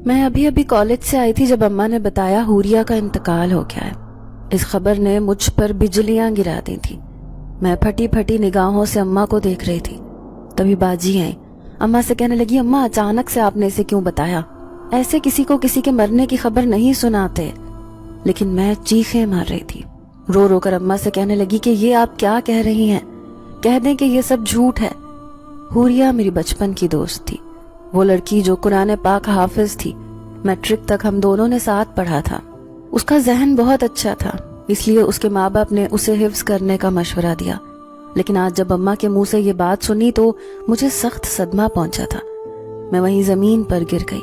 میں ابھی ابھی کالج سے آئی تھی جب اماں نے بتایا حوریہ کا انتقال ہو گیا ہے۔ اس خبر نے مجھ پر بجلیاں گرا دی تھی۔ میں پھٹی پھٹی نگاہوں سے اماں کو دیکھ رہی تھی، تبھی باجی آئیں۔ اماں سے کہنے لگی، اماں اچانک سے آپ نے اسے کیوں بتایا؟ ایسے کسی کو کسی کے مرنے کی خبر نہیں سناتے۔ لیکن میں چیخیں مار رہی تھی، رو رو کر اماں سے کہنے لگی کہ یہ آپ کیا کہہ رہی ہیں؟ کہہ دیں کہ یہ سب جھوٹ ہے۔ حوریہ میری بچپن کی دوست تھی، وہ لڑکی جو قرآن پاک حافظ تھی۔ میٹرک تک ہم دونوں نے ساتھ پڑھا تھا۔ اس کا ذہن بہت اچھا تھا، اس لیے اس کے ماں باپ نے اسے حفظ کرنے کا مشورہ دیا۔ لیکن آج جب اماں کے منہ سے یہ بات سنی تو مجھے سخت صدمہ پہنچا تھا۔ میں وہیں زمین پر گر گئی۔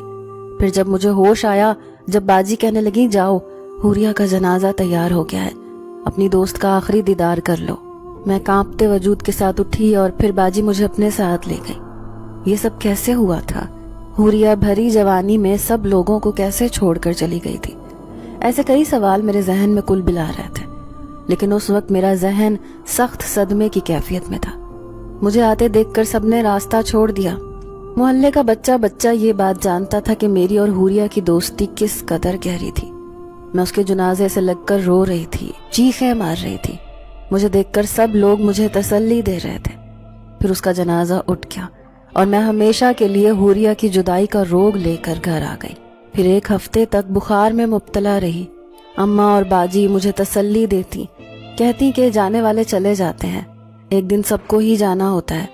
پھر جب مجھے ہوش آیا، جب باجی کہنے لگی، جاؤ حوریہ کا جنازہ تیار ہو گیا ہے، اپنی دوست کا آخری دیدار کر لو، میں کانپتے وجود کے ساتھ اٹھی اور پھر باجی مجھے اپنے ساتھ لے گئی۔ یہ سب کیسے ہوا تھا؟ حوریہ بھری جوانی میں سب لوگوں کو کیسے چھوڑ کر چلی گئی تھی؟ ایسے کئی سوال میرے ذہن میں کل بلا رہے تھے، لیکن اس وقت میرا ذہن سخت صدمے کی کیفیت میں تھا۔ مجھے آتے دیکھ کر سب نے راستہ چھوڑ دیا۔ محلے کا بچہ یہ بات جانتا تھا کہ میری اور حوریہ کی دوستی کس قدر گہری تھی۔ میں اس کے جنازے سے لگ کر رو رہی تھی، چیخیں مار رہی تھی۔ مجھے دیکھ کر سب لوگ مجھے تسلی دے رہے تھے۔ پھر اس کا جنازہ اٹھ گیا اور میں ہمیشہ کے لیے حوریہ کی جدائی کا روگ لے کر گھر آ گئی۔ پھر ایک ہفتے تک بخار میں مبتلا رہی۔ اماں اور باجی مجھے تسلی دیتی، کہتی کہ جانے والے چلے جاتے ہیں، ایک دن سب کو ہی جانا ہوتا ہے،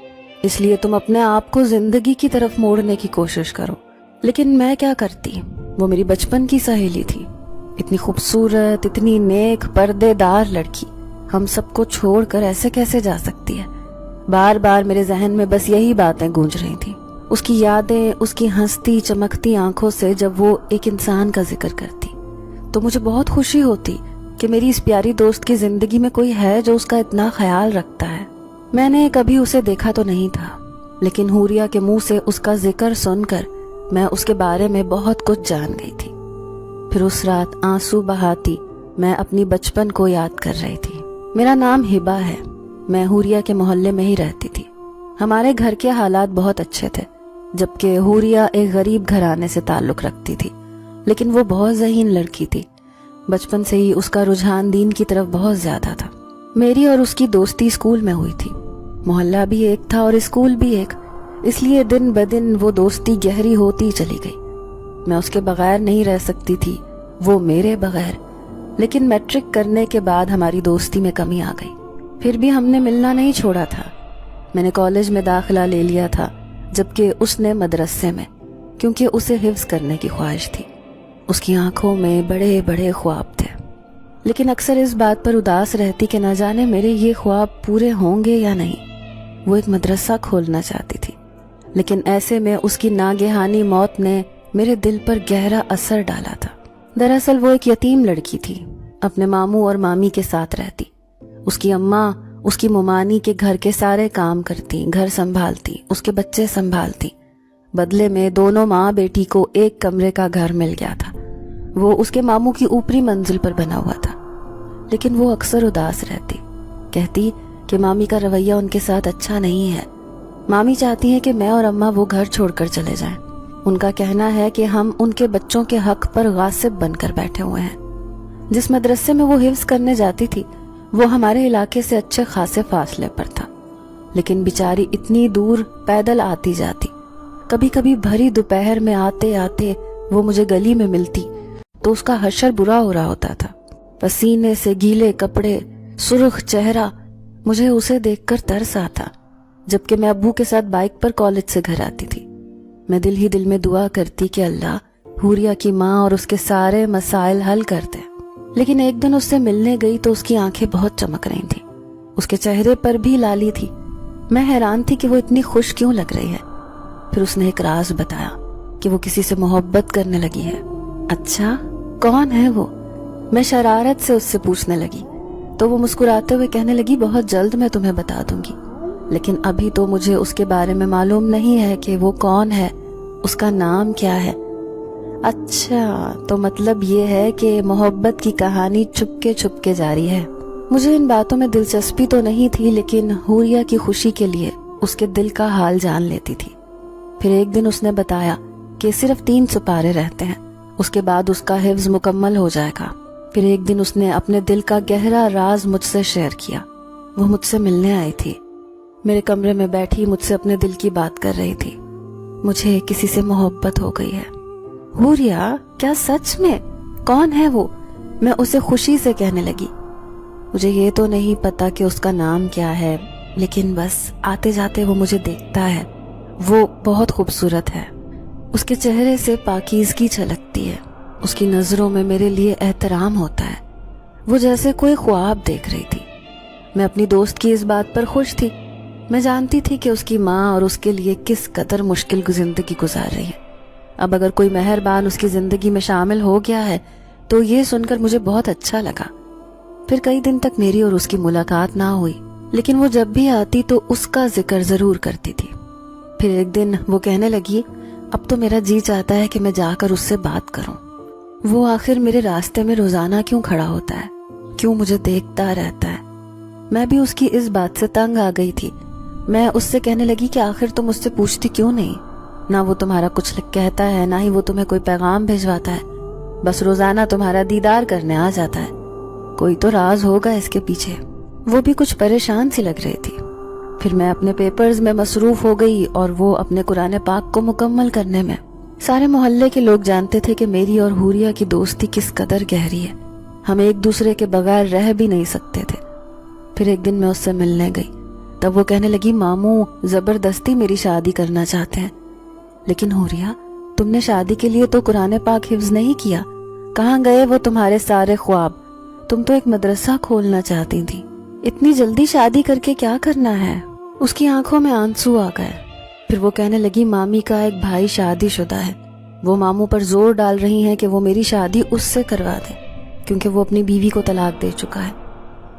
اس لیے تم اپنے آپ کو زندگی کی طرف موڑنے کی کوشش کرو۔ لیکن میں کیا کرتی؟ وہ میری بچپن کی سہیلی تھی، اتنی خوبصورت، اتنی نیک، پردے دار لڑکی، ہم سب کو چھوڑ کر ایسے کیسے جا سکتی ہے؟ بار بار میرے ذہن میں بس یہی باتیں گونج رہی تھیں، اس کی یادیں، اس کی ہنستی چمکتی آنکھوں سے جب وہ ایک انسان کا ذکر کرتی تو مجھے بہت خوشی ہوتی کہ میری اس پیاری دوست کی زندگی میں کوئی ہے جو اس کا اتنا خیال رکھتا ہے۔ میں نے کبھی اسے دیکھا تو نہیں تھا، لیکن حوریہ کے منہ سے اس کا ذکر سن کر میں اس کے بارے میں بہت کچھ جان گئی تھی۔ پھر اس رات آنسو بہاتی میں اپنی بچپن کو یاد کر رہی تھی۔ میرا نام ہبا ہے، میں حوریہ کے محلے میں ہی رہتی تھی۔ ہمارے گھر کے حالات بہت اچھے تھے، جبکہ حوریہ ایک غریب گھرانے سے تعلق رکھتی تھی، لیکن وہ بہت ذہین لڑکی تھی۔ بچپن سے ہی اس کا رجحان دین کی طرف بہت زیادہ تھا۔ میری اور اس کی دوستی اسکول میں ہوئی تھی، محلہ بھی ایک تھا اور اسکول بھی ایک، اس لیے دن بدن وہ دوستی گہری ہوتی چلی گئی۔ میں اس کے بغیر نہیں رہ سکتی تھی، وہ میرے بغیر۔ لیکن میٹرک کرنے کے بعد ہماری دوستی میں کمی آ گئی، پھر بھی ہم نے ملنا نہیں چھوڑا تھا۔ میں نے کالج میں داخلہ لے لیا تھا، جبکہ اس نے مدرسے میں، کیونکہ اسے حفظ کرنے کی خواہش تھی۔ اس کی آنکھوں میں بڑے بڑے خواب تھے، لیکن اکثر اس بات پر اداس رہتی کہ نہ جانے میرے یہ خواب پورے ہوں گے یا نہیں۔ وہ ایک مدرسہ کھولنا چاہتی تھی، لیکن ایسے میں اس کی ناگہانی موت نے میرے دل پر گہرا اثر ڈالا تھا۔ دراصل وہ ایک یتیم لڑکی تھی، اپنے ماموں اور مامی کے ساتھ رہتی۔ اس کی اماں اس کی ممانی کے گھر کے سارے کام کرتی، گھر سنبھالتی، اس کے بچے سنبھالتی۔ بدلے میں دونوں ماں بیٹی کو ایک کمرے کا گھر مل گیا تھا، وہ اس کے ماموں کی اوپری منزل پر بنا ہوا تھا۔ لیکن وہ اکثر اداس رہتی، کہتی کہ مامی کا رویہ ان کے ساتھ اچھا نہیں ہے، مامی چاہتی ہیں کہ میں اور اماں وہ گھر چھوڑ کر چلے جائیں۔ ان کا کہنا ہے کہ ہم ان کے بچوں کے حق پر غاصب بن کر بیٹھے ہوئے ہیں۔ جس مدرسے میں وہ حفظ کرنے جاتی تھی وہ ہمارے علاقے سے اچھے خاصے فاصلے پر تھا، لیکن بیچاری اتنی دور پیدل آتی جاتی۔ کبھی کبھی بھری دوپہر میں آتے آتے وہ مجھے گلی میں ملتی تو اس کا حشر برا ہو رہا ہوتا تھا، پسینے سے گیلے کپڑے، سرخ چہرہ، مجھے اسے دیکھ کر ترس آتا۔ جبکہ میں ابو کے ساتھ بائک پر کالج سے گھر آتی تھی، میں دل ہی دل میں دعا کرتی کہ اللہ حوریہ کی ماں اور اس کے سارے مسائل حل کر دے۔ لیکن ایک دن اس سے ملنے گئی تو اس کی آنکھیں بہت چمک رہی تھیں، اس کے چہرے پر بھی لالی تھی۔ میں حیران تھی کہ وہ اتنی خوش کیوں لگ رہی ہے۔ پھر اس نے ایک راز بتایا کہ وہ کسی سے محبت کرنے لگی ہے۔ اچھا، کون ہے وہ؟ میں شرارت سے اس سے پوچھنے لگی تو وہ مسکراتے ہوئے کہنے لگی، بہت جلد میں تمہیں بتا دوں گی، لیکن ابھی تو مجھے اس کے بارے میں معلوم نہیں ہے کہ وہ کون ہے، اس کا نام کیا ہے۔ اچھا، تو مطلب یہ ہے کہ محبت کی کہانی چھپ کے جاری ہے۔ مجھے ان باتوں میں دلچسپی تو نہیں تھی، لیکن حوریہ کی خوشی کے لیے اس کے دل کا حال جان لیتی تھی۔ پھر ایک دن اس نے بتایا کہ صرف 3 سپارے رہتے ہیں، اس کے بعد اس کا حفظ مکمل ہو جائے گا۔ پھر ایک دن اس نے اپنے دل کا گہرا راز مجھ سے شیئر کیا۔ وہ مجھ سے ملنے آئی تھی، میرے کمرے میں بیٹھی مجھ سے اپنے دل کی بات کر رہی تھی۔ مجھے کسی سے محبت ہو گئی ہے۔ حوریا، کیا سچ میں؟ کون ہے وہ؟ میں اسے خوشی سے کہنے لگی۔ مجھے یہ تو نہیں پتا کہ اس کا نام کیا ہے، لیکن بس آتے جاتے وہ مجھے دیکھتا ہے۔ وہ بہت خوبصورت ہے، اس کے چہرے سے پاکیزگی چھلکتی ہے، اس کی نظروں میں میرے لیے احترام ہوتا ہے۔ وہ جیسے کوئی خواب دیکھ رہی تھی۔ میں اپنی دوست کی اس بات پر خوش تھی۔ میں جانتی تھی کہ اس کی ماں اور اس کے لیے کس قدر مشکل زندگی گزار رہی ہے۔ اب اگر کوئی مہربان اس کی زندگی میں شامل ہو گیا ہے تو یہ سن کر مجھے بہت اچھا لگا۔ پھر کئی دن تک میری اور اس کی ملاقات نہ ہوئی، لیکن وہ جب بھی آتی تو اس کا ذکر ضرور کرتی تھی۔ پھر ایک دن وہ کہنے لگی، اب تو میرا جی چاہتا ہے کہ میں جا کر اس سے بات کروں۔ وہ آخر میرے راستے میں روزانہ کیوں کھڑا ہوتا ہے، کیوں مجھے دیکھتا رہتا ہے؟ میں بھی اس کی اس بات سے تنگ آ گئی تھی۔ میں اس سے کہنے لگی کہ آخر تم اس سے پوچھتی کیوں نہیں؟ نہ وہ تمہارا کچھ کہتا ہے، نہ ہی وہ تمہیں کوئی پیغام بھیجواتا ہے، بس روزانہ تمہارا دیدار کرنے آ جاتا ہے۔ کوئی تو راز ہوگا اس کے پیچھے۔ وہ بھی کچھ پریشان سی لگ رہی تھی۔ پھر میں اپنے پیپرز میں مصروف ہو گئی اور وہ اپنے قرآن پاک کو مکمل کرنے میں۔ سارے محلے کے لوگ جانتے تھے کہ میری اور حوریا کی دوستی کس قدر گہری ہے۔ ہم ایک دوسرے کے بغیر رہ بھی نہیں سکتے تھے۔ پھر ایک دن میں اس سے ملنے گئی، تب وہ کہنے لگی، ماموں زبردستی میری شادی کرنا چاہتے ہیں۔ لیکن حوریا، تم نے شادی کے لیے تو قرآن پاک حفظ نہیں کیا، کہاں گئے وہ تمہارے سارے خواب؟ تم تو ایک مدرسہ کھولنا چاہتی تھی، اتنی جلدی شادی کر کے کیا کرنا ہے؟ اس کی آنکھوں میں آنسو آ گئے۔ پھر وہ کہنے لگی، مامی کا ایک بھائی شادی شدہ ہے، وہ ماموں پر زور ڈال رہی ہیں کہ وہ میری شادی اس سے کروا دے، کیونکہ وہ اپنی بیوی کو طلاق دے چکا ہے۔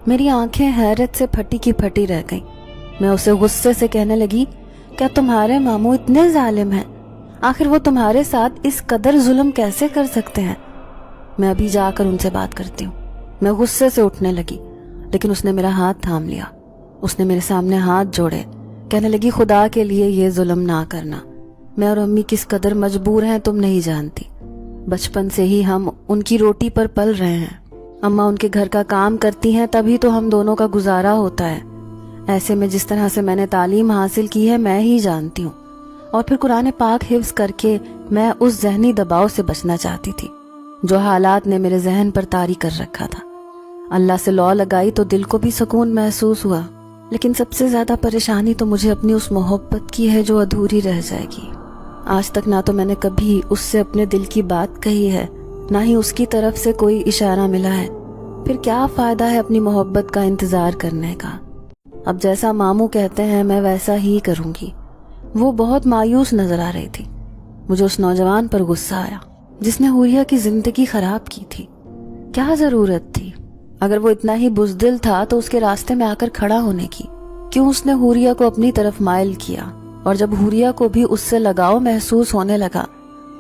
میری آنکھیں حیرت سے پھٹی کی پھٹی رہ گئیں۔ میں اسے غصے سے کہنے لگی، کیا تمہارے ماموں اتنے ظالم ہیں؟ آخر وہ تمہارے ساتھ اس قدر ظلم کیسے کر سکتے ہیں؟ میں ابھی جا کر ان سے بات کرتی ہوں۔ میں غصے سے اٹھنے لگی، لیکن اس نے میرا ہاتھ تھام لیا۔ اس نے میرے سامنے ہاتھ جوڑے، کہنے لگی، خدا کے لیے یہ ظلم نہ کرنا۔ میں اور امی کس قدر مجبور ہیں تم نہیں جانتی۔ بچپن سے ہی ہم ان کی روٹی پر پل رہے ہیں۔ اماں ان کے گھر کا کام کرتی ہیں، تبھی تو ہم دونوں کا گزارا ہوتا ہے۔ ایسے میں جس طرح سے میں نے تعلیم حاصل کی ہے میں ہی جانتی ہوں، اور پھر قرآن پاک حفظ کر کے میں اس ذہنی دباؤ سے بچنا چاہتی تھی جو حالات نے میرے ذہن پر طاری کر رکھا تھا۔ اللہ سے لو لگائی تو دل کو بھی سکون محسوس ہوا، لیکن سب سے زیادہ پریشانی تو مجھے اپنی اس محبت کی ہے جو ادھوری رہ جائے گی۔ آج تک نہ تو میں نے کبھی اس سے اپنے دل کی بات کہی ہے، نہ ہی اس کی طرف سے کوئی اشارہ ملا ہے۔ پھر کیا فائدہ ہے اپنی محبت کا انتظار کرنے کا؟ اب جیسا ماموں کہتے ہیں میں ویسا ہی کروں گی۔ وہ بہت مایوس نظر آ رہی تھی۔ مجھے اس نوجوان پر غصہ آیا جس نے حوریا کی زندگی خراب کی تھی۔ کیا ضرورت تھی؟ اگر وہ اتنا ہی بزدل تھا تو اس کے راستے میں آ کر کھڑا ہونے کی، کیوں اس نے حوریا کو اپنی طرف مائل کیا؟ اور جب حوریا کو بھی اس سے لگاؤ محسوس ہونے لگا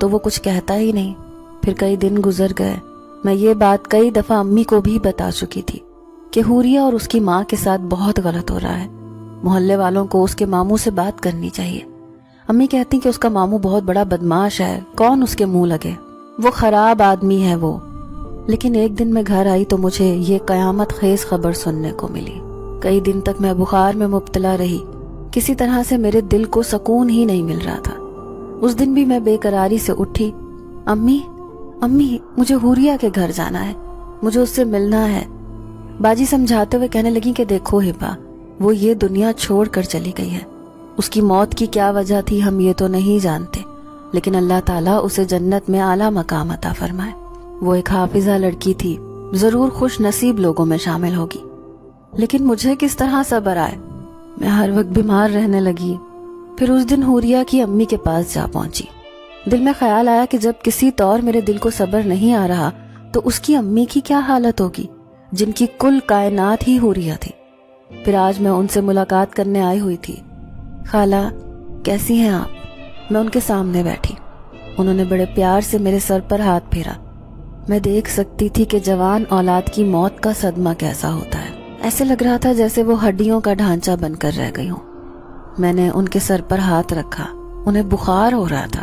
تو وہ کچھ کہتا ہی نہیں۔ پھر کئی دن گزر گئے۔ میں یہ بات کئی دفعہ امی کو بھی بتا چکی تھی کہ حوریا اور اس کی ماں کے ساتھ بہت غلط ہو رہا ہے۔ محلے والوں کو اس کے ماموں سے بات کرنی چاہیے۔ امی کہتی کہ اس کا ماموں بہت بڑا بدماش ہے، کون اس کے منہ لگے، وہ خراب آدمی ہے وہ۔ لیکن ایک دن میں گھر آئی تو مجھے یہ قیامت خیز خبر سننے کو ملی۔ کئی دن تک میں بخار میں مبتلا رہی، کسی طرح سے میرے دل کو سکون ہی نہیں مل رہا تھا۔ اس دن بھی میں بے قراری سے اٹھی، امی مجھے حوریا کے گھر جانا ہے، مجھے اس سے ملنا ہے۔ باجی سمجھاتے ہوئے کہنے لگی کہ دیکھو ہبا، وہ یہ دنیا چھوڑ کر چلی گئی ہے، اس کی موت کی کیا وجہ تھی ہم یہ تو نہیں جانتے، لیکن اللہ تعالیٰ اسے جنت میں اعلیٰ مقام عطا فرمائے۔ وہ ایک حافظہ لڑکی تھی، ضرور خوش نصیب لوگوں میں شامل ہوگی، لیکن مجھے کس طرح صبر آئے؟ میں ہر وقت بیمار رہنے لگی۔ پھر اس دن حوریا کی امی کے پاس جا پہنچی۔ دل میں خیال آیا کہ جب کسی طور میرے دل کو صبر نہیں آ رہا تو اس کی امی کی کیا حالت ہوگی جن کی کل کائنات ہی حوریا تھی۔ پھر آج میں ان سے ملاقات کرنے آئی ہوئی تھی۔ خالہ کیسی ہیں آپ؟ میں ان کے سامنے بیٹھی۔ انہوں نے بڑے پیار سے میرے سر پر ہاتھ پھیرا۔ میں دیکھ سکتی تھی کہ جوان اولاد کی موت کا صدمہ کیسا ہوتا ہے۔ ایسے لگ رہا تھا جیسے وہ ہڈیوں کا ڈھانچہ بن کر رہ گئی ہوں۔ میں نے ان کے سر پر ہاتھ رکھا، انہیں بخار ہو رہا تھا۔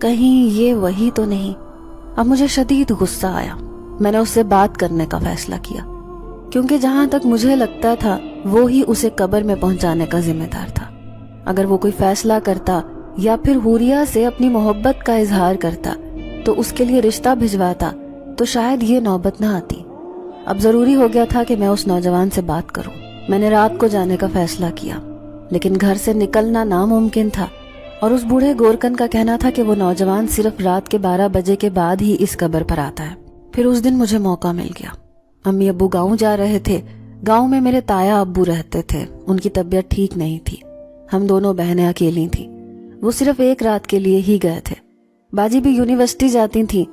کہیں یہ وہی تو نہیں۔ اب مجھے شدید غصہ آیا۔ میں نے اس سے بات کرنے کا فیصلہ کیا، کیونکہ جہاں تک مجھے لگتا تھا وہ ہی اسے قبر میں پہنچانے کا ذمہ دار تھا۔ اگر وہ کوئی فیصلہ کرتا یا پھر حوریہ سے اپنی محبت کا اظہار کرتا تو اس کے لیے رشتہ بھجواتا تو شاید یہ نوبت نہ آتی۔ اب ضروری ہو گیا تھا کہ میں اس نوجوان سے بات کروں۔ میں نے رات کو جانے کا فیصلہ کیا، لیکن گھر سے نکلنا ناممکن تھا، اور اس بوڑھے گورکن کا کہنا تھا کہ وہ نوجوان صرف رات کے 12 بجے کے بعد ہی اس قبر پر آتا ہے۔ پھر اس دن مجھے موقع مل گیا۔ امی ابو گاؤں جا رہے تھے۔ گاؤں میں میرے تایا ابو رہتے تھے۔ ان کی طبیعت ٹھیک نہیں تھی۔ ہم دونوں بہنیں اکیلی تھیں۔ وہ صرف ایک رات کے لیے ہی گئے تھے۔ باجی بھی یونیورسٹی جاتی تھی،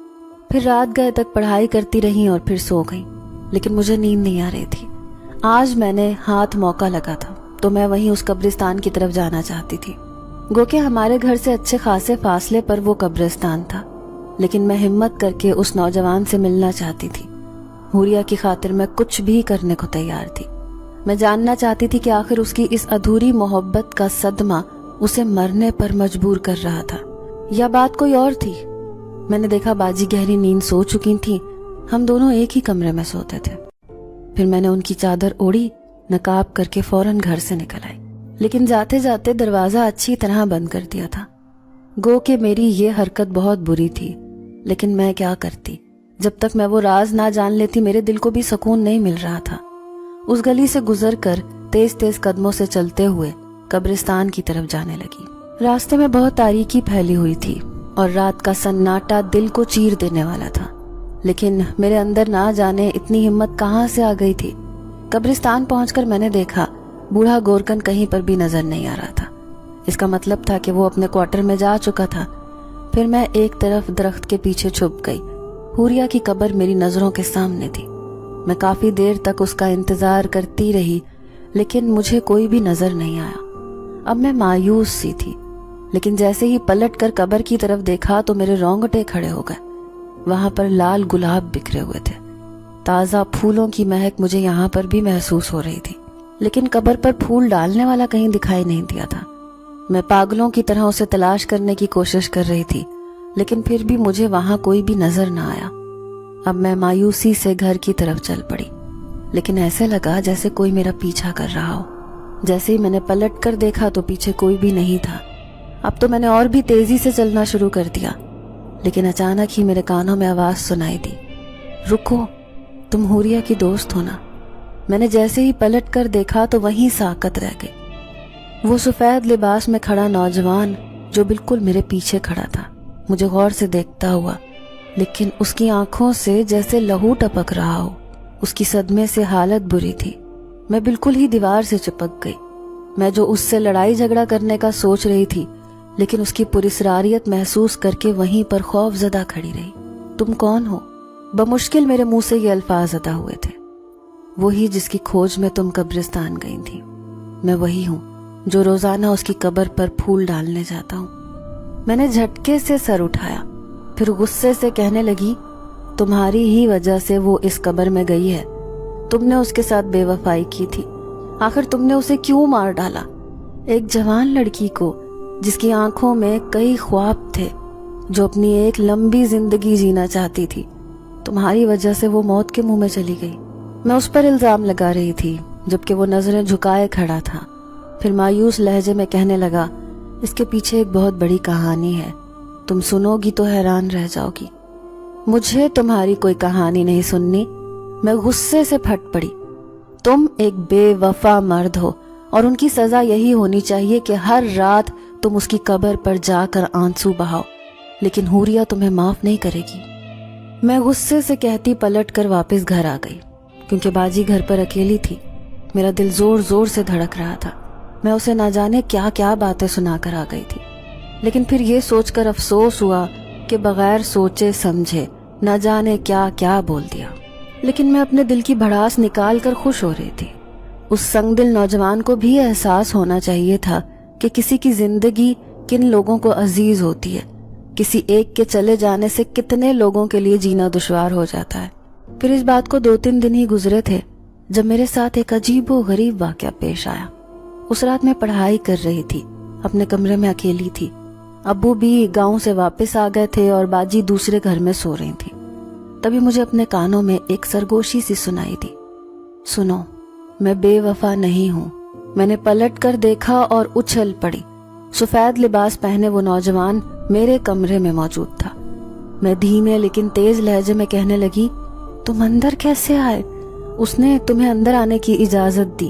پھر رات گئے تک پڑھائی کرتی رہیں اور پھر سو گئیں، لیکن مجھے نیند نہیں آ رہی تھی۔ آج میں نے ہاتھ موقع لگا تھا تو میں وہیں اس قبرستان کی طرف جانا چاہتی تھی۔ گو کہ ہمارے گھر سے اچھے خاصے فاصلے پر وہ قبرستان تھا، لیکن میں ہمت کر کے اس نوجوان سے ملنا چاہتی تھی۔ حوریہ کی خاطر میں کچھ بھی کرنے کو تیار تھی۔ میں جاننا چاہتی تھی کہ آخر اس کی اس ادھوری محبت کا صدمہ اسے مرنے پر مجبور کر رہا تھا یا بات کوئی اور تھی۔ میں نے دیکھا باجی گہری نیند سو چکی تھی۔ ہم دونوں ایک ہی کمرے میں سوتے تھے۔ پھر میں نے ان کی چادر اوڑھی، نقاب کر کے فوراً گھر سے نکل آئی، لیکن جاتے جاتے دروازہ اچھی طرح بند کر دیا تھا۔ گو کہ میری یہ حرکت بہت بری تھی، لیکن میں کیا کرتی؟ جب تک میں وہ راز نہ جان لیتی میرے دل کو بھی سکون نہیں مل رہا تھا۔ اس گلی سے گزر کر تیز تیز قدموں سے چلتے ہوئے قبرستان کی طرف جانے لگی۔ راستے میں بہت تاریکی پھیلی ہوئی تھی اور رات کا سناٹا دل کو چیر دینے والا تھا، لیکن میرے اندر نہ جانے اتنی ہمت کہاں سے آ گئی تھی۔ قبرستان پہنچ کر میں نے دیکھا بوڑھا گورکن کہیں پر بھی نظر نہیں آ رہا تھا۔ اس کا مطلب تھا کہ وہ اپنے کوارٹر میں جا چکا تھا۔ پھر میں ایک طرف درخت کے پیچھے چھپ گئی۔ حوریہ کی قبر میری نظروں کے سامنے تھی۔ میں کافی دیر تک اس کا انتظار کرتی رہی، لیکن مجھے کوئی بھی نظر نہیں آیا۔ اب میں مایوس سی تھی، لیکن جیسے ہی پلٹ کر قبر کی طرف دیکھا تو میرے رونگٹے کھڑے ہو گئے۔ وہاں پر لال گلاب بکھرے ہوئے تھے۔ تازہ پھولوں کی مہک مجھے یہاں پر بھی محسوس ہو رہی تھی، لیکن قبر پر پھول ڈالنے والا کہیں دکھائی نہیں دیا تھا۔ میں پاگلوں کی طرح اسے تلاش کرنے کی کوشش کر رہی تھی، لیکن پھر بھی مجھے وہاں کوئی بھی نظر نہ آیا۔ اب میں مایوسی سے گھر کی طرف چل پڑی، لیکن ایسے لگا جیسے کوئی میرا پیچھا کر رہا ہو۔ جیسے ہی میں نے پلٹ کر دیکھا تو پیچھے کوئی بھی نہیں تھا۔ اب تو میں نے اور بھی تیزی سے چلنا شروع کر دیا، لیکن اچانک ہی میرے کانوں میں آواز سنائی دی، رکو، تم حوریہ کی دوست ہو نا؟ میں نے جیسے ہی پلٹ کر دیکھا تو وہیں ساکت رہ گئی۔ وہ سفید لباس میں کھڑا نوجوان جو بالکل میرے پیچھے کھڑا تھا مجھے غور سے دیکھتا ہوا، لیکن اس کی آنکھوں سے جیسے لہو ٹپک رہا ہو۔ اس کی صدمے سے حالت بری تھی۔ میں بالکل ہی دیوار سے چپک گئی۔ میں جو اس سے لڑائی جھگڑا کرنے کا سوچ رہی تھی، لیکن اس کی پراسراریت محسوس کر کے وہیں پر خوف زدہ کھڑی رہی۔ تم کون ہو؟ بمشکل میرے منہ سے یہ الفاظ ادا ہوئے تھے۔ وہی جس کی کھوج میں تم قبرستان گئی تھی۔ میں وہی ہوں جو روزانہ اس کی قبر پر پھول ڈالنے جاتا ہوں۔ میں نے جھٹکے سے سر اٹھایا، پھر غصے سے کہنے لگی، تمہاری ہی وجہ سے وہ اس قبر میں گئی ہے۔ تم نے اس کے ساتھ بے وفائی کی تھی، آخر تم نے اسے کیوں مار ڈالا؟ ایک جوان لڑکی کو جس کی آنکھوں میں کئی خواب تھے، جو اپنی ایک لمبی زندگی جینا چاہتی تھی، تمہاری وجہ سے وہ موت کے منہ میں چلی گئی۔ میں اس پر الزام لگا رہی تھی جبکہ وہ نظریں جھکائے کھڑا تھا۔ پھر مایوس لہجے میں کہنے لگا، اس کے پیچھے ایک بہت بڑی کہانی ہے، تم سنو گی تو حیران رہ جاؤ گی۔ مجھے تمہاری کوئی کہانی نہیں سننی۔ میں غصے سے پھٹ پڑی۔ تم ایک بے وفا مرد ہو اور ان کی سزا یہی ہونی چاہیے کہ ہر رات تم اس کی قبر پر جا کر آنسو بہاؤ، لیکن حوریہ تمہیں معاف نہیں کرے گی۔ میں غصے سے کہتی پلٹ کر واپس گھر آ گئی، کیونکہ باجی گھر پر اکیلی تھی۔ میرا دل زور زور سے دھڑک رہا تھا۔ میں اسے نہ جانے کیا کیا باتیں سنا کر آ گئی تھی، لیکن پھر یہ سوچ کر افسوس ہوا کہ بغیر سوچے سمجھے نہ جانے کیا کیا بول دیا۔ لیکن میں اپنے دل کی بھڑاس نکال کر خوش ہو رہی تھی۔ اس سنگ دل نوجوان کو بھی احساس ہونا چاہیے تھا کہ کسی کی زندگی کن لوگوں کو عزیز ہوتی ہے، کسی ایک کے چلے جانے سے کتنے لوگوں کے لیے جینا دشوار ہو جاتا ہے۔ پھر اس بات کو 2-3 دن ہی گزرے تھے جب میرے ساتھ ایک عجیب و غریب واقعہ پیش آیا۔ اس رات میں پڑھائی کر رہی تھی، اپنے کمرے میں اکیلی تھی۔ ابو بھی گاؤں سے واپس آ گئے تھے اور باجی دوسرے گھر میں سو رہی تھی۔ تبھی مجھے اپنے کانوں میں ایک سرگوشی سی سنائی دی، سنو، میں بے وفا نہیں ہوں۔ میں نے پلٹ کر دیکھا اور اچھل پڑی۔ سفید لباس پہنے وہ نوجوان میرے کمرے میں موجود تھا۔ میں دھیمے لیکن تیز لہجے میں کہنے لگی، تم اندر کیسے آئے؟ اس نے تمہیں اندر آنے کی اجازت دی۔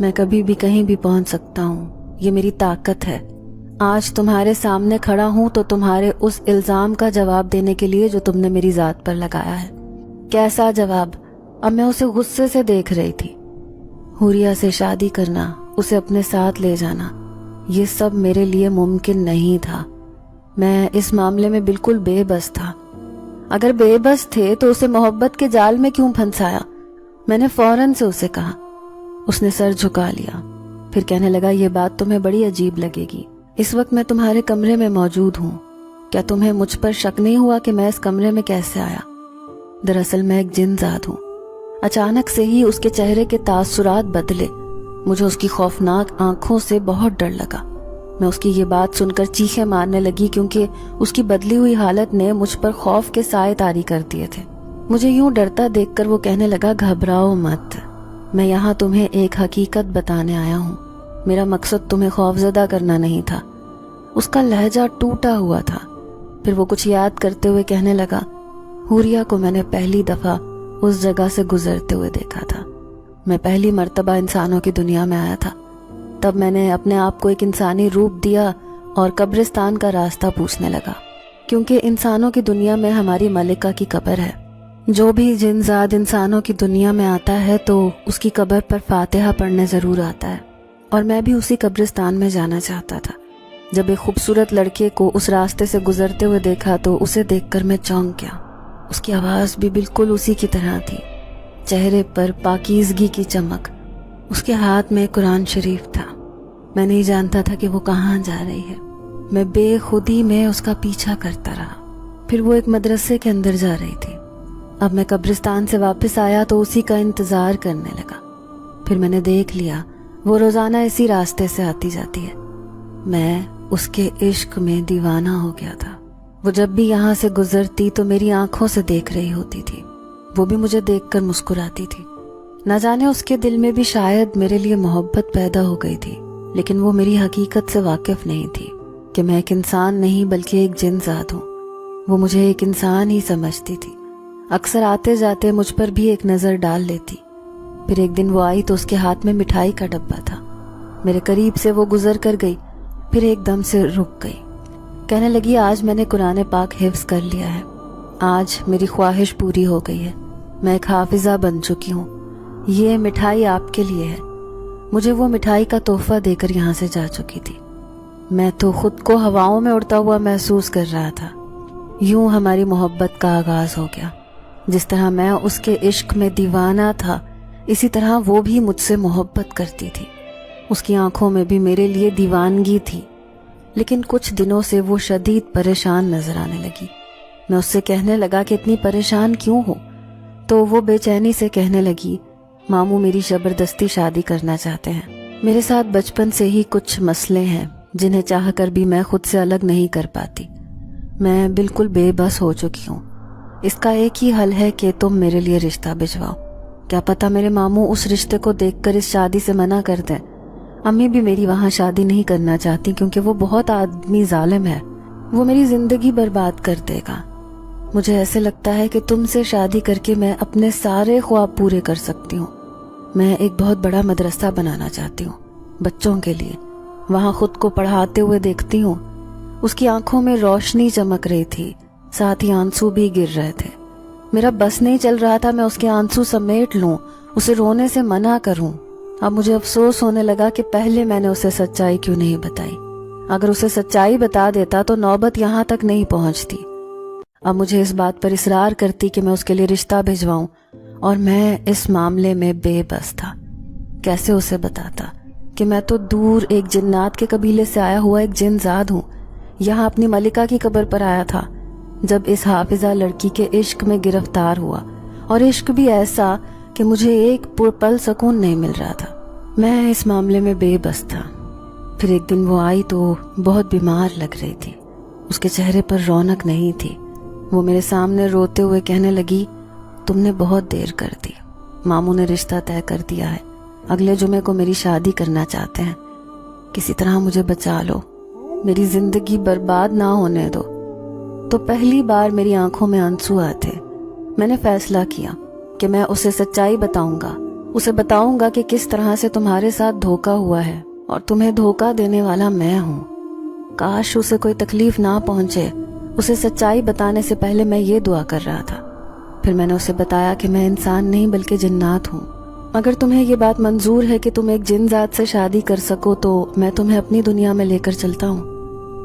میں کبھی بھی کہیں بھی پہنچ سکتا ہوں، یہ میری طاقت ہے۔ آج تمہارے سامنے کھڑا ہوں تو تمہارے اس الزام کا جواب دینے کے لیے جو تم نے میری ذات پر لگایا ہے۔ کیسا جواب؟ اب میں اسے غصے سے دیکھ رہی تھی۔ حوریہ سے شادی کرنا، اسے اپنے ساتھ لے جانا، یہ سب میرے لیے ممکن نہیں تھا۔ میں اس معاملے میں بالکل بے بس تھا۔ اگر بے بس تھے تو اسے محبت کے جال میں کیوں پھنسایا؟ میں نے فوراً سے اسے کہا۔ اس نے سر جھکا لیا، پھر کہنے لگا، یہ بات تمہیں بڑی عجیب لگے گی، اس وقت میں تمہارے کمرے میں موجود ہوں۔ کیا تمہیں مجھ پر شک نہیں ہوا کہ میں اس کمرے میں کیسے آیا؟ دراصل میں ایک جن ذات ہوں۔ اچانک سے ہی اس کے چہرے کے تاثرات بدلے۔ مجھے اس کی خوفناک آنکھوں سے بہت ڈر لگا۔ میں اس کی یہ بات سن کر چیخیں مارنے لگی کیونکہ اس کی بدلی ہوئی حالت نے مجھ پر خوف کے سائے طاری کر دیے تھے۔ مجھے یوں ڈرتا دیکھ کر وہ کہنے لگا، گھبراؤ مت، میں یہاں تمہیں ایک حقیقت بتانے آیا ہوں۔ میرا مقصد تمہیں خوفزدہ کرنا نہیں تھا۔ اس کا لہجہ ٹوٹا ہوا تھا۔ پھر وہ کچھ یاد کرتے ہوئے کہنے لگا، حوریہ کو میں نے پہلی دفعہ اس جگہ سے گزرتے ہوئے دیکھا تھا۔ میں پہلی مرتبہ انسانوں کی دنیا میں آیا تھا۔ تب میں نے اپنے آپ کو ایک انسانی روپ دیا اور قبرستان کا راستہ پوچھنے لگا، کیونکہ انسانوں کی دنیا میں ہماری ملکہ کی قبر ہے۔ جو بھی جن زاد انسانوں کی دنیا میں آتا ہے تو اس کی قبر پر فاتحہ پڑھنے ضرور آتا ہے، اور میں بھی اسی قبرستان میں جانا چاہتا تھا۔ جب ایک خوبصورت لڑکے کو اس راستے سے گزرتے ہوئے دیکھا تو اسے دیکھ کر میں چونک گیا۔ اس کی آواز بھی بالکل اسی کی طرح تھی، چہرے پر پاکیزگی کی چمک۔ اس کے ہاتھ میں قرآن شریف تھا۔ میں نہیں جانتا تھا کہ وہ کہاں جا رہی ہے۔ میں بے خودی میں اس کا پیچھا کرتا رہا۔ پھر وہ ایک مدرسے کے اندر جا رہی تھی۔ اب میں قبرستان سے واپس آیا تو اسی کا انتظار کرنے لگا۔ پھر میں نے دیکھ لیا وہ روزانہ اسی راستے سے آتی جاتی ہے۔ میں اس کے عشق میں دیوانہ ہو گیا تھا۔ وہ جب بھی یہاں سے گزرتی تو میری آنکھوں سے دیکھ رہی ہوتی تھی۔ وہ بھی مجھے دیکھ کر مسکراتی تھی۔ نہ جانے اس کے دل میں بھی شاید میرے لیے محبت پیدا ہو گئی تھی، لیکن وہ میری حقیقت سے واقف نہیں تھی کہ میں ایک انسان نہیں بلکہ ایک جن ذات ہوں۔ وہ مجھے ایک انسان ہی سمجھتی تھی۔ اکثر آتے جاتے مجھ پر بھی ایک نظر ڈال لیتی۔ پھر ایک دن وہ آئی تو اس کے ہاتھ میں مٹھائی کا ڈبہ تھا۔ میرے قریب سے وہ گزر کر گئی، پھر ایک دم سے رک گئی۔ کہنے لگی، آج میں نے قرآن پاک حفظ کر لیا ہے۔ آج میری خواہش پوری ہو گئی ہے۔ میں ایک حافظہ بن چکی ہوں۔ یہ مٹھائی آپ کے لیے ہے۔ مجھے وہ مٹھائی کا تحفہ دے کر یہاں سے جا چکی تھی۔ میں تو خود کو ہواؤں میں اڑتا ہوا محسوس کر رہا تھا۔ یوں ہماری محبت کا آغاز ہو گیا۔ جس طرح میں اس کے عشق میں دیوانہ تھا، اسی طرح وہ بھی مجھ سے محبت کرتی تھی۔ اس کی آنکھوں میں بھی میرے لیے دیوانگی تھی، لیکن کچھ دنوں سے وہ شدید پریشان نظر آنے لگی۔ میں اس سے کہنے لگا کہ اتنی پریشان کیوں ہو؟ تو وہ بے چینی سے کہنے لگی، ماموں میری زبردستی شادی کرنا چاہتے ہیں۔ میرے ساتھ بچپن سے ہی کچھ مسئلے ہیں جنہیں چاہ کر بھی میں خود سے الگ نہیں کر پاتی۔ میں بالکل بے بس ہو چکی ہوں۔ اس کا ایک ہی حل ہے کہ تم میرے لیے رشتہ بھجواؤ۔ کیا پتا میرے ماموں اس رشتے کو دیکھ کر اس شادی سے منع کر دیں۔ امی بھی میری وہاں شادی نہیں کرنا چاہتی کیونکہ وہ بہت آدمی ظالم ہے۔ وہ میری زندگی برباد کر دے گا۔ مجھے ایسے لگتا ہے کہ تم سے شادی کر کے میں اپنے سارے خواب پورے کر سکتی ہوں۔ میں ایک بہت بڑا مدرسہ بنانا چاہتی ہوں، بچوں کے لیے۔ وہاں خود کو پڑھاتے ہوئے دیکھتی ہوں۔ اس کی آنکھوں میں روشنی چمک رہی تھی، ساتھ ہی آنسو بھی گر رہے تھے۔ میرا بس نہیں چل رہا تھا میں اس کے آنسو سمیٹ لوں، اسے رونے سے منع کروں۔ اب مجھے افسوس ہونے لگا کہ پہلے میں نے اسے سچائی کیوں نہیں بتائی۔ اگر اسے سچائی بتا دیتا تو نوبت یہاں تک نہیں پہنچتی۔ اب مجھے اس بات پر اصرار کرتی کہ میں اس کے لیے رشتہ بھجواؤں، اور میں اس معاملے میں بے بس تھا۔ کیسے اسے بتاتا کہ میں تو دور ایک جنات کے قبیلے سے آیا ہوا ایک جن زاد ہوں، یہاں اپنی ملکہ کی قبر پر آیا تھا جب اس حافظہ لڑکی کے عشق میں گرفتار ہوا، اور عشق بھی ایسا کہ مجھے ایک پل سکون نہیں مل رہا تھا۔ میں اس معاملے میں بے بس تھا۔ پھر ایک دن وہ آئی تو بہت بیمار لگ رہی تھی، اس کے چہرے پر رونق نہیں تھی۔ وہ میرے سامنے روتے ہوئے کہنے لگی، تم نے بہت دیر کر دی، ماموں نے رشتہ طے کر دیا ہے، اگلے جمعے کو میری شادی کرنا چاہتے ہیں، کسی طرح مجھے بچا لو، میری زندگی برباد نہ ہونے دو۔ تو پہلی بار میری آنکھوں میں آنسو آئے تھے۔ میں نے فیصلہ کیا کہ میں اسے سچائی بتاؤں گا، اسے بتاؤں گا کہ کس طرح سے تمہارے ساتھ دھوکا ہوا ہے اور تمہیں دھوکا دینے والا میں ہوں۔ کاش اسے کوئی تکلیف نہ پہنچے۔ اسے سچائی بتانے سے پہلے میں یہ دعا کر رہا تھا۔ پھر میں نے اسے بتایا کہ میں انسان نہیں بلکہ جنات ہوں۔ اگر تمہیں یہ بات منظور ہے کہ تم ایک جن ذات سے شادی کر سکو تو میں تمہیں اپنی دنیا میں لے کر چلتا ہوں۔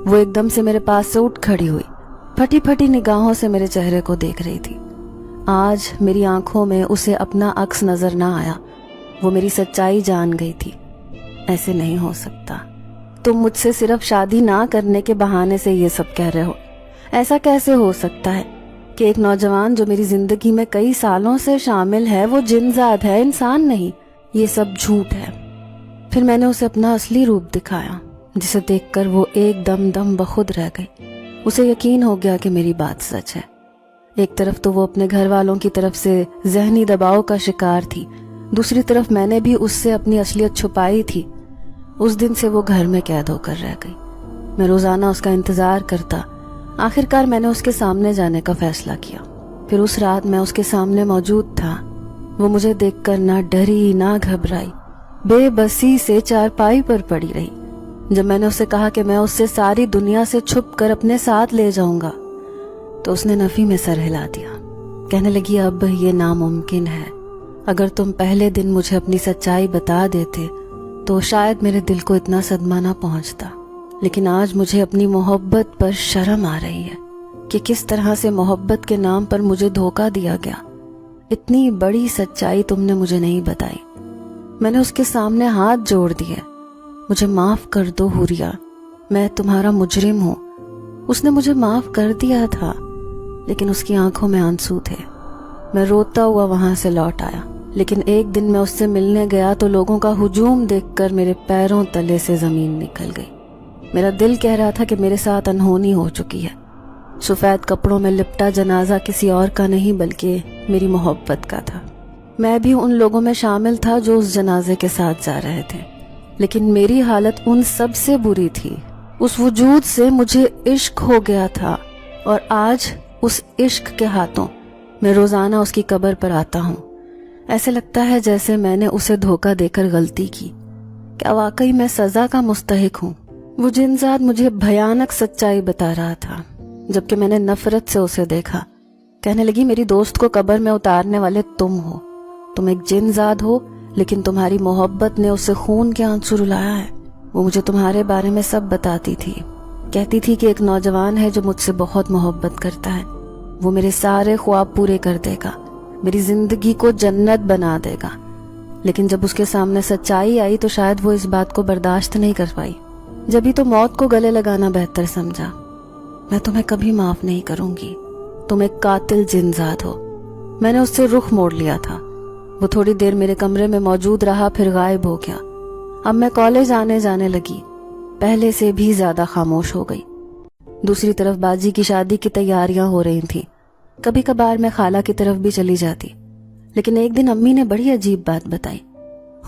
وہ ایک دم سے میرے پاس سے اٹھ کھڑی ہوئی، پھٹی پھٹی نگاہوں سے میرے چہرے کو دیکھ رہی تھی۔ آج میری آنکھوں میں اسے اپنا عکس نظر نہ آیا۔ وہ میری سچائی جان گئی تھی۔ ایسے نہیں ہو سکتا، تم مجھ سے صرف شادی نہ کرنے کے بہانے سے یہ سب کہہ رہے ہو۔ ایسا کیسے ہو سکتا ہے کہ ایک نوجوان جو میری زندگی میں کئی سالوں سے شامل ہے وہ جن ذات ہے، انسان نہیں؟ یہ سب جھوٹ ہے۔ پھر میں نے اسے اپنا اصلی روپ دکھایا، جسے دیکھ کر وہ ایک دم بخود رہ گئی۔ اسے یقین ہو گیا کہ میری بات سچ ہے۔ ایک طرف تو وہ اپنے گھر والوں کی طرف سے ذہنی دباؤ کا شکار تھی، دوسری طرف میں نے بھی اس سے اپنی اصلیت چھپائی تھی۔ اس دن سے وہ گھر میں قید ہو کر رہ گئی۔ میں روزانہ اس کا انتظار کرتا۔ آخرکار میں نے اس کے سامنے جانے کا فیصلہ کیا۔ پھر اس رات میں اس کے سامنے موجود تھا۔ وہ مجھے دیکھ کر نہ ڈری نہ گھبرائی، بے بسی سے چارپائی پر پڑی رہی۔ جب میں نے اسے کہا کہ میں اس سے ساری دنیا سے چھپ کر اپنے ساتھ لے جاؤں گا تو اس نے نفی میں سر ہلا دیا، کہنے لگی اب یہ ناممکن ہے۔ اگر تم پہلے دن مجھے اپنی سچائی بتا دیتے تو شاید میرے دل کو اتنا صدمہ نہ پہنچتا، لیکن آج مجھے اپنی محبت پر شرم آ رہی ہے کہ کس طرح سے محبت کے نام پر مجھے دھوکا دیا گیا۔ اتنی بڑی سچائی تم نے مجھے نہیں بتائی۔ میں نے اس کے سامنے ہاتھ جوڑ دیے، مجھے معاف کر دو حوریہ، میں تمہارا مجرم ہوں۔ اس نے مجھے معاف کر دیا تھا، لیکن اس کی آنکھوں میں آنسو تھے۔ میں روتا ہوا وہاں سے لوٹ آیا، لیکن ایک دن میں اس سے ملنے گیا تو لوگوں کا ہجوم دیکھ کر میرے پیروں تلے سے زمین نکل گئی۔ میرا دل کہہ رہا تھا کہ میرے ساتھ انہونی ہو چکی ہے۔ سفید کپڑوں میں لپٹا جنازہ کسی اور کا نہیں بلکہ میری محبت کا تھا۔ میں بھی ان لوگوں میں شامل تھا جو اس جنازے کے ساتھ جا رہے تھے، لیکن میری حالت ان سب سے بری تھی۔ اس وجود سے مجھے عشق ہو گیا تھا، اور آج اس عشق کے ہاتھوں میں روزانہ اس کی قبر پر آتا ہوں۔ ایسے لگتا ہے جیسے میں نے اسے دھوکہ دے کر غلطی کی۔ کیا واقعی میں سزا کا مستحق ہوں؟ وہ جن ذات مجھے بھیانک سچائی بتا رہا تھا، جبکہ میں نے نفرت سے اسے دیکھا۔ کہنے لگی میری دوست کو قبر میں اتارنے والے تم ہو، تم ایک جن ذات ہو، لیکن تمہاری محبت نے اسے خون کے آنسو رلایا ہے۔ وہ مجھے تمہارے بارے میں سب بتاتی تھی، کہتی تھی کہ ایک نوجوان ہے جو مجھ سے بہت محبت کرتا ہے، وہ میرے سارے خواب پورے کر دے گا، میری زندگی کو جنت بنا دے گا۔ لیکن جب اس کے سامنے سچائی آئی تو شاید وہ اس بات کو برداشت نہیں کر پائی، جبھی تو موت کو گلے لگانا بہتر سمجھا۔ میں تمہیں کبھی معاف نہیں کروں گی، تم ایک قاتل جن ذات ہو۔ میں نے اس سے رخ موڑ لیا تھا۔ وہ تھوڑی دیر میرے کمرے میں موجود رہا، پھر غائب ہو گیا۔ اب میں کالج آنے جانے لگی، پہلے سے بھی زیادہ خاموش ہو گئی۔ دوسری طرف باجی کی شادی کی تیاریاں ہو رہی تھیں۔ کبھی کبھار میں خالہ کی طرف بھی چلی جاتی، لیکن ایک دن امی نے بڑی عجیب بات بتائی۔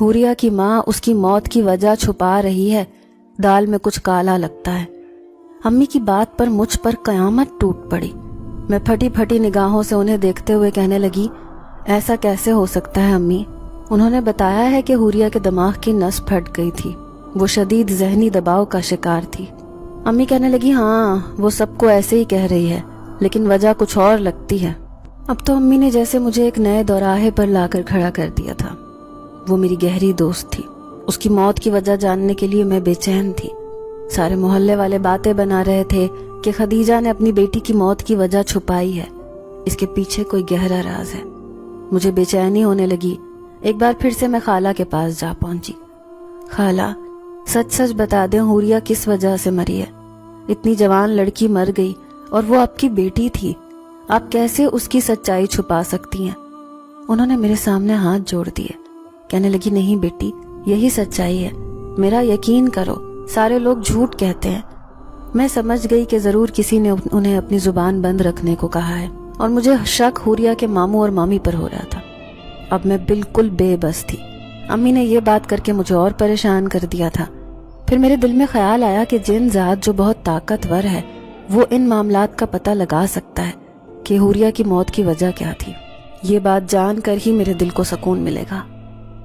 حوریہ کی ماں اس کی موت کی وجہ چھپا رہی ہے، دال میں کچھ کالا لگتا ہے۔ امی کی بات پر مجھ پر قیامت ٹوٹ پڑی۔ میں پھٹی پھٹی نگاہوں سے انہیں دیکھتے ہوئے کہنے لگی ایسا کیسے ہو سکتا ہے امی؟ انہوں نے بتایا ہے کہ حوریہ کے دماغ کی نس پھٹ گئی تھی، وہ شدید ذہنی دباؤ کا شکار تھی۔ امی کہنے لگی ہاں وہ سب کو ایسے ہی کہہ رہی ہے، لیکن وجہ کچھ اور لگتی ہے۔ اب تو امی نے جیسے مجھے ایک نئے دوراہے پر لا کر کھڑا کر دیا تھا۔ وہ میری گہری دوست تھی، اس کی موت کی وجہ جاننے کے لیے میں بے چین تھی۔ سارے محلے والے باتیں بنا رہے تھے کہ خدیجہ نے اپنی بیٹی کی موت کی وجہ چھپائی ہے، اس کے پیچھے کوئی گہرا راز ہے۔ مجھے بے چینی ہونے لگی۔ ایک بار پھر سے میں خالہ کے پاس جا پہنچی۔ خالہ سچ سچ بتا دیں حوریہ کس وجہ سے مری ہے؟ اتنی جوان لڑکی مر گئی اور وہ آپ کی بیٹی تھی، آپ کیسے اس کی سچائی چھپا سکتی ہیں؟ انہوں نے میرے سامنے ہاتھ جوڑ دیے، کہنے لگی نہیں بیٹی، یہی سچائی ہے، میرا یقین کرو، سارے لوگ جھوٹ کہتے ہیں۔ میں سمجھ گئی کہ ضرور کسی نے انہیں اپنی زبان بند رکھنے کو کہا ہے، اور مجھے شک حوریہ کے ماموں اور مامی پر ہو رہا تھا۔ اب میں بالکل بے بس تھی۔ امی نے یہ بات کر کے مجھے اور پریشان کر دیا تھا۔ پھر میرے دل میں خیال آیا کہ جن ذات جو بہت طاقتور ہے وہ ان معاملات کا پتہ لگا سکتا ہے کہ حوریہ کی موت کی وجہ کیا تھی۔ یہ بات جان کر ہی میرے دل کو سکون ملے گا۔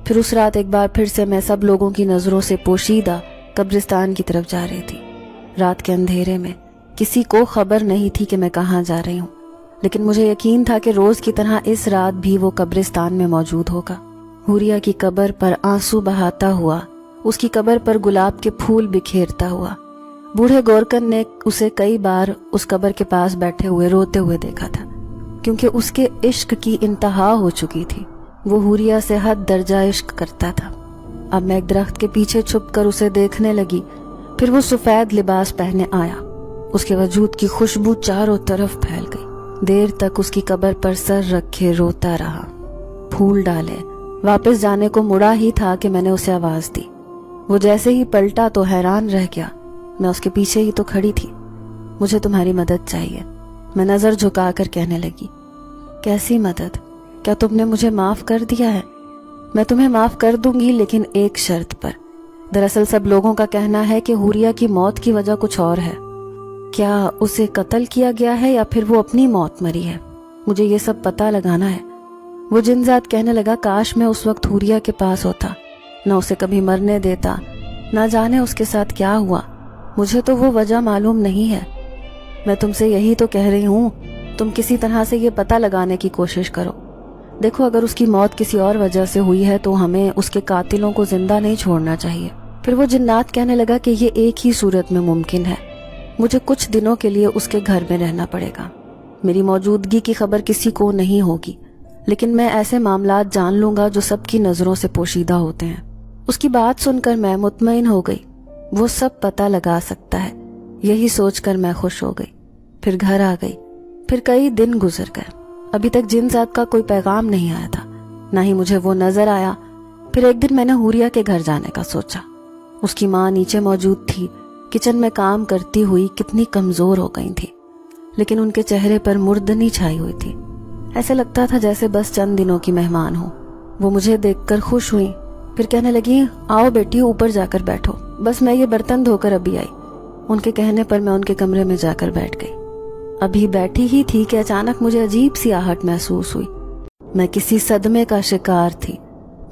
پھر اس رات ایک بار پھر سے میں سب لوگوں کی نظروں سے پوشیدہ قبرستان کی طرف جا رہی تھی۔ رات کے اندھیرے میں کسی کو خبر نہیں تھی کہ میں کہاں جا رہی ہوں، لیکن مجھے یقین تھا کہ روز کی طرح اس رات بھی وہ قبرستان میں موجود ہوگا۔ حوریہ کی قبر پر آنسو بہاتا ہوا، اس کی قبر پر گلاب کے پھول بکھیرتا ہوا۔ بوڑھے گورکن نے اسے کئی بار اس قبر کے پاس بیٹھے ہوئے روتے ہوئے دیکھا تھا، کیونکہ اس کے عشق کی انتہا ہو چکی تھی۔ وہ حوریہ سے حد درجہ عشق کرتا تھا۔ اب میں ایک درخت کے پیچھے چھپ کر اسے دیکھنے لگی۔ پھر وہ سفید لباس پہنے آیا۔ اس کے وجود کی خوشبو چاروں طرف پھیل گئی۔ دیر تک اس کی قبر پر سر رکھے روتا رہا۔ پھول ڈالے، واپس جانے کو مڑا ہی تھا کہ میں نے اسے آواز دی۔ وہ جیسے ہی پلٹا تو حیران رہ گیا۔ میں اس کے پیچھے ہی تو کھڑی تھی۔ مجھے تمہاری مدد چاہیے، میں نظر جھکا کر کہنے لگی۔ کیسی مدد؟ کیا تم نے مجھے معاف کر دیا ہے؟ میں تمہیں معاف کر دوں گی، لیکن ایک شرط پر۔ دراصل سب لوگوں کا کہنا ہے کہ حوریہ کی موت کی وجہ کچھ اور ہے۔ کیا اسے قتل کیا گیا ہے یا پھر وہ اپنی موت مری ہے؟ مجھے یہ سب پتہ لگانا ہے۔ وہ جن ذات کہنے لگا، کاش میں اس وقت حوریہ کے پاس ہوتا، نہ اسے کبھی مرنے دیتا، نہ جانے اس کے ساتھ کیا ہوا۔ مجھے تو وہ وجہ معلوم نہیں ہے۔ میں تم سے یہی تو کہہ رہی ہوں، تم کسی طرح سے یہ پتہ لگانے کی کوشش کرو۔ دیکھو، اگر اس کی موت کسی اور وجہ سے ہوئی ہے تو ہمیں اس کے قاتلوں کو زندہ نہیں چھوڑنا چاہیے۔ پھر وہ جنات کہنے لگا کہ یہ ایک ہی صورت میں ممکن ہے، مجھے کچھ دنوں کے لیے اس کے گھر میں رہنا پڑے گا۔ میری موجودگی کی خبر کسی کو نہیں ہوگی، لیکن میں ایسے معاملات جان لوں گا جو سب کی نظروں سے پوشیدہ ہوتے ہیں۔ اس کی بات سن کر میں مطمئن ہو گئی، وہ سب پتہ لگا سکتا ہے۔ یہی سوچ کر میں خوش ہو گئی۔ پھر گھر آ گئی۔ پھر کئی دن گزر گئے۔ ابھی تک جن ذات کا کوئی پیغام نہیں آیا تھا، نہ ہی مجھے وہ نظر آیا۔ پھر ایک دن میں نے حوریہ کے گھر جانے کا سوچا۔ اس کی ماں نیچے موجود تھی، کچن میں کام کرتی ہوئی کتنی کمزور ہو گئی تھی، لیکن ان کے چہرے پر مردنی چھائی ہوئی تھی۔ ایسے لگتا تھا جیسے بس چند دنوں کی مہمان ہو۔ وہ مجھے دیکھ کر خوش ہوئی، پھر کہنے لگی، آؤ بیٹی اوپر جا کر بیٹھو، بس میں یہ برتن دھو کر ابھی آئی۔ ان کے کہنے پر میں ان کے کمرے میں جا کر بیٹھ گئی۔ ابھی بیٹھی ہی تھی کہ اچانک مجھے عجیب سی آہٹ محسوس ہوئی۔ میں کسی صدمے کا شکار تھی۔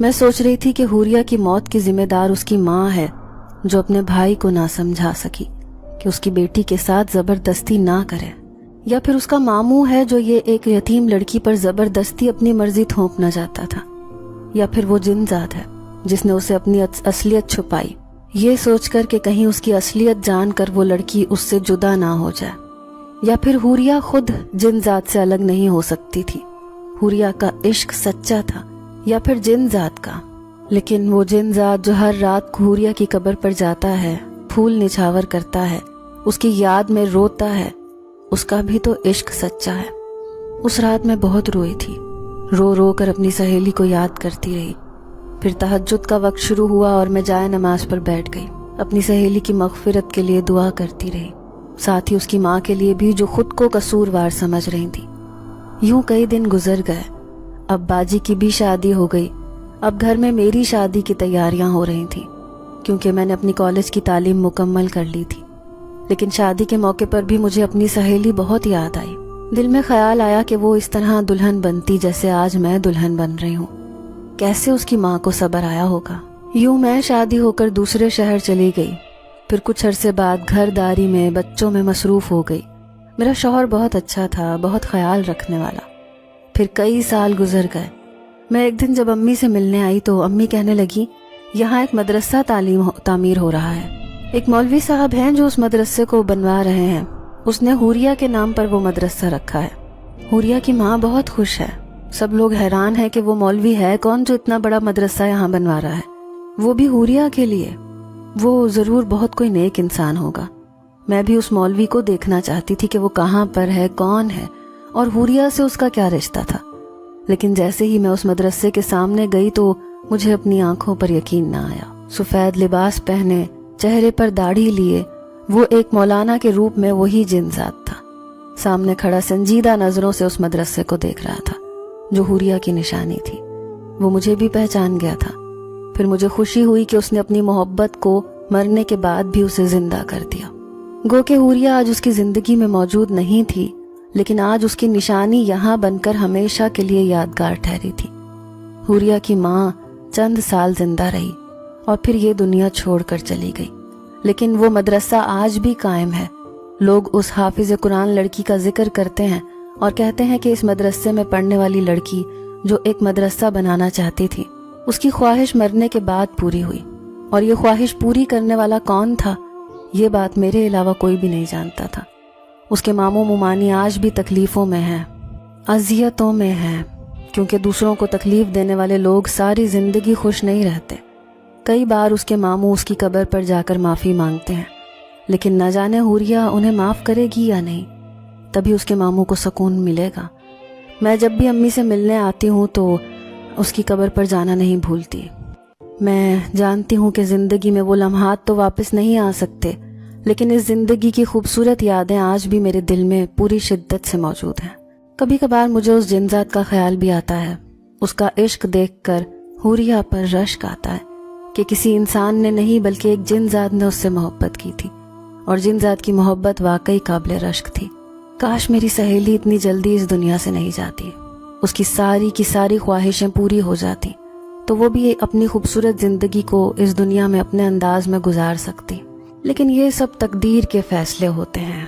میں سوچ رہی تھی کہ حوریہ کی موت کی ذمہ دار اس کی ماں ہے، جو اپنے بھائی کو نہ سمجھا سکی کہ اس کی بیٹی کے ساتھ زبردستی نہ کرے، یا پھر اس کا ماموں ہے جو یہ ایک یتیم لڑکی پر زبردستی اپنی مرضی تھوپنا چاہتا تھا، یا پھر وہ جن ذات ہے جس نے اسے اپنی اصلیت چھپائی، یہ سوچ کر کہ کہیں اس کی اصلیت جان کر وہ لڑکی اس سے جدا نہ ہو جائے، یا پھر حوریہ خود جن ذات سے الگ نہیں ہو سکتی تھی۔ حوریہ کا عشق سچا تھا، یا پھر جن ذات کا۔ لیکن وہ جن ذات جو ہر رات حوریہ کی قبر پر جاتا ہے، پھول نچھاور کرتا ہے، اس کی یاد میں روتا ہے، اس کا بھی تو عشق سچا ہے۔ اس رات میں بہت روئی تھی، رو رو کر اپنی سہیلی کو یاد کرتی رہی۔ پھر تہجد کا وقت شروع ہوا اور میں جائے نماز پر بیٹھ گئی، اپنی سہیلی کی مغفرت کے لیے دعا کرتی رہی، ساتھ ہی اس کی ماں کے لیے بھی جو خود کو قصوروار سمجھ رہی تھی۔ یوں کئی دن گزر گئے۔ اب باجی کی بھی شادی ہو گئی۔ اب گھر میں میری شادی کی تیاریاں ہو رہی تھیں، کیونکہ میں نے اپنی کالج کی تعلیم مکمل کر لی تھی۔ لیکن شادی کے موقع پر بھی مجھے اپنی سہیلی بہت یاد آئی۔ دل میں خیال آیا کہ وہ اس طرح دلہن بنتی جیسے آج میں دلہن بن رہی ہوں۔ کیسے اس کی ماں کو صبر آیا ہوگا۔ یوں میں شادی ہو کر دوسرے شہر چلی گئی۔ پھر کچھ عرصے بعد گھر داری میں بچوں میں مصروف ہو گئی۔ میرا شوہر بہت اچھا تھا، بہت خیال رکھنے والا۔ پھر کئی سال گزر گئے۔ میں ایک دن جب امی سے ملنے آئی تو امی کہنے لگی، یہاں ایک مدرسہ تعمیر ہو رہا ہے، ایک مولوی صاحب ہیں جو اس مدرسے کو بنوا رہے ہیں، اس نے حوریہ کے نام پر وہ مدرسہ رکھا ہے۔ حوریہ کی ماں بہت خوش ہے۔ سب لوگ حیران ہیں کہ وہ مولوی ہے کون جو اتنا بڑا مدرسہ یہاں بنوا رہا ہے، وہ بھی حوریہ کے لیے۔ وہ ضرور بہت کوئی نیک انسان ہوگا۔ میں بھی اس مولوی کو دیکھنا چاہتی تھی کہ وہ کہاں پر ہے، کون ہے، اور حوریہ سے اس کا کیا رشتہ تھا۔ لیکن جیسے ہی میں اس مدرسے کے سامنے گئی تو مجھے اپنی آنکھوں پر یقین نہ آیا۔ سفید لباس پہنے، چہرے پر داڑھی لیے وہ ایک مولانا کے روپ میں وہی جن ذات تھا۔ سامنے کھڑا سنجیدہ نظروں سے اس مدرسے کو دیکھ رہا تھا جو حوریہ کی نشانی تھی۔ وہ مجھے بھی پہچان گیا تھا۔ پھر مجھے خوشی ہوئی کہ اس نے اپنی محبت کو مرنے کے بعد بھی اسے زندہ کر دیا۔ گو کہ حوریہ آج اس کی زندگی میں موجود نہیں تھی، لیکن آج اس کی نشانی یہاں بن کر ہمیشہ کے لیے یادگار ٹھہری تھی۔ حوریہ کی ماں چند سال زندہ رہی اور پھر یہ دنیا چھوڑ کر چلی گئی، لیکن وہ مدرسہ آج بھی قائم ہے۔ لوگ اس حافظ قرآن لڑکی کا ذکر کرتے ہیں اور کہتے ہیں کہ اس مدرسے میں پڑھنے والی لڑکی جو ایک مدرسہ بنانا چاہتی تھی، اس کی خواہش مرنے کے بعد پوری ہوئی۔ اور یہ خواہش پوری کرنے والا کون تھا، یہ بات میرے علاوہ کوئی بھی نہیں جانتا تھا۔ اس کے ماموں ممانی آج بھی تکلیفوں میں ہیں، اذیتوں میں ہیں، کیونکہ دوسروں کو تکلیف دینے والے لوگ ساری زندگی خوش نہیں رہتے۔ کئی بار اس کے ماموں اس کی قبر پر جا کر معافی مانگتے ہیں، لیکن نہ جانے حوریہ انہیں معاف کرے گی یا نہیں۔ تبھی اس کے ماموں کو سکون ملے گا۔ میں جب بھی امی سے ملنے آتی ہوں تو اس کی قبر پر جانا نہیں بھولتی۔ میں جانتی ہوں کہ زندگی میں وہ لمحات تو واپس نہیں آ سکتے، لیکن اس زندگی کی خوبصورت یادیں آج بھی میرے دل میں پوری شدت سے موجود ہیں۔ کبھی کبھار مجھے اس جن ذات کا خیال بھی آتا ہے۔ اس کا عشق دیکھ کر حوریہ پر رشک آتا ہے کہ کسی انسان نے نہیں بلکہ ایک جن ذات نے اس سے محبت کی تھی، اور جن ذات کی محبت واقعی قابل رشک تھی۔ کاش میری سہیلی اتنی جلدی اس دنیا سے نہیں جاتی، اس کی ساری خواہشیں پوری ہو جاتی، تو وہ بھی اپنی خوبصورت زندگی کو اس دنیا میں اپنے انداز میں گزار سکتی۔ لیکن یہ سب تقدیر کے فیصلے ہوتے ہیں۔